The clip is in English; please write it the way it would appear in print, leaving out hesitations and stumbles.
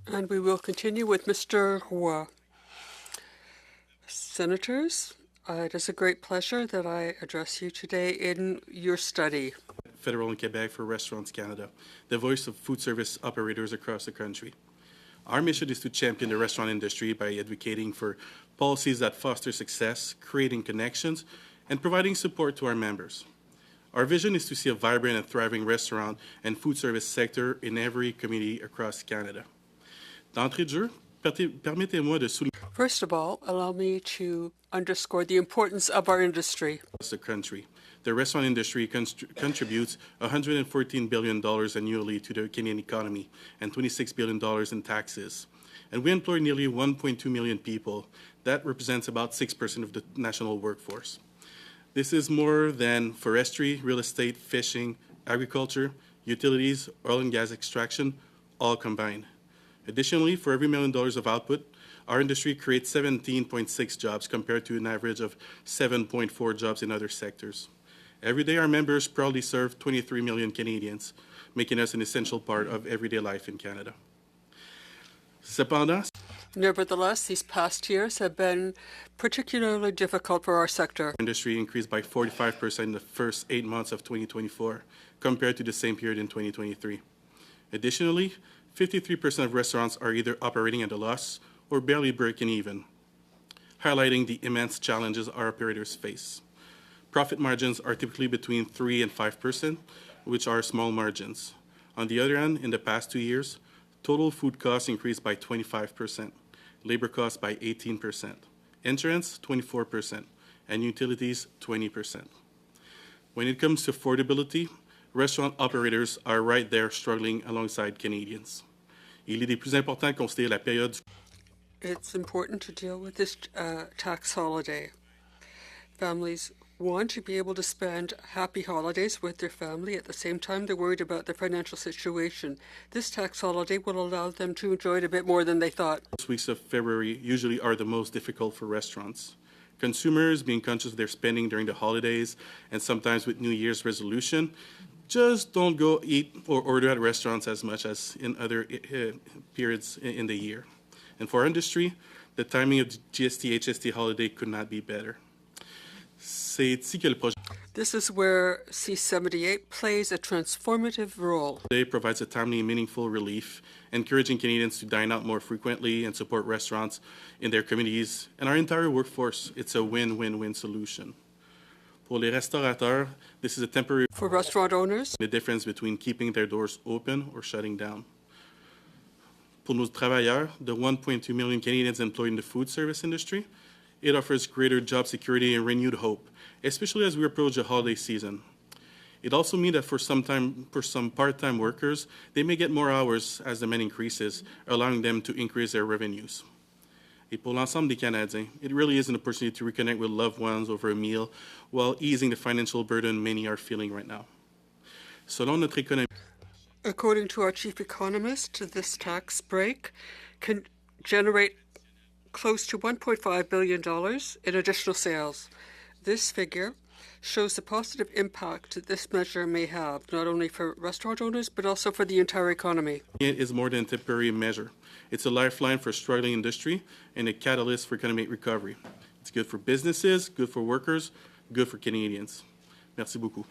And we will continue with Mr. Roy. Senators, it is a great pleasure that I address you today in your study. Federal in Quebec for Restaurants Canada, the voice of food service operators across the country. Our mission is to champion the restaurant industry by advocating for policies that foster success, creating connections, and providing support to our members. Our vision is to see a vibrant and thriving restaurant and food service sector in every community across Canada. D'entrée de jeu, permettez-moi de souligner First of all, allow me to underscore the importance of our industry. the country. The restaurant industry contributes $114 billion annually to the Canadian economy and $26 billion in taxes. And we employ nearly 1.2 million people. That represents about 6% of the national workforce. This is more than forestry, real estate, fishing, agriculture, utilities, oil and gas extraction, all combined. Additionally, for every $1 million of output, our industry creates 17.6 jobs compared to an average of 7.4 jobs in other sectors. Every day, our members proudly serve 23 million Canadians, making us an essential part of everyday life in Canada. Cependant, Nevertheless, these past years have been particularly difficult for our sector. industry increased by 45% in the first 8 months of 2024 compared to the same period in 2023. Additionally, 53% of restaurants are either operating at a loss or barely breaking even, highlighting the immense challenges our operators face. Profit margins are typically between 3 and 5%, which are small margins. On the other hand, in the past 2 years, total food costs increased by 25%, labor costs by 18%, insurance 24%, and utilities 20%. When it comes to affordability, restaurant operators are right there struggling alongside Canadians. Il est des plus importants de considérer la période. It's important to deal with this tax holiday. Families want to be able to spend happy holidays with their family. At the same time, they're worried about their financial situation. This tax holiday will allow them to enjoy it a bit more than they thought. Most weeks of February usually are the most difficult for restaurants. Consumers, being conscious of their spending during the holidays and sometimes with New Year's resolution, just don't go eat or order at restaurants as much as in other periods in the year. And for our industry, the timing of the GST HST holiday could not be better. This is where C78 plays a transformative role. Today provides a timely and meaningful relief, encouraging Canadians to dine out more frequently and support restaurants in their communities and our entire workforce. It's a win-win-win solution. Pour les restaurateurs, this is a temporary. For restaurant owners, The difference between keeping their doors open or shutting down. Pour nos travailleurs, the 1.2 million Canadians employed in the food service industry, it offers greater job security and renewed hope, especially as we approach the holiday season. It also means that for some part-time workers, they may get more hours as demand increases, allowing them to increase their revenues. Et pour l'ensemble des Canadiens, it really is an opportunity to reconnect with loved ones over a meal while easing the financial burden many are feeling right now. Selon notre économie, according to our chief economist, this tax break can generate close to $1.5 billion in additional sales. This figure shows the positive impact that this measure may have, not only for restaurant owners, but also for the entire economy. it is more than a temporary measure. It's a lifeline for a struggling industry and a catalyst for economic recovery. It's good for businesses, good for workers, good for Canadians. Merci beaucoup.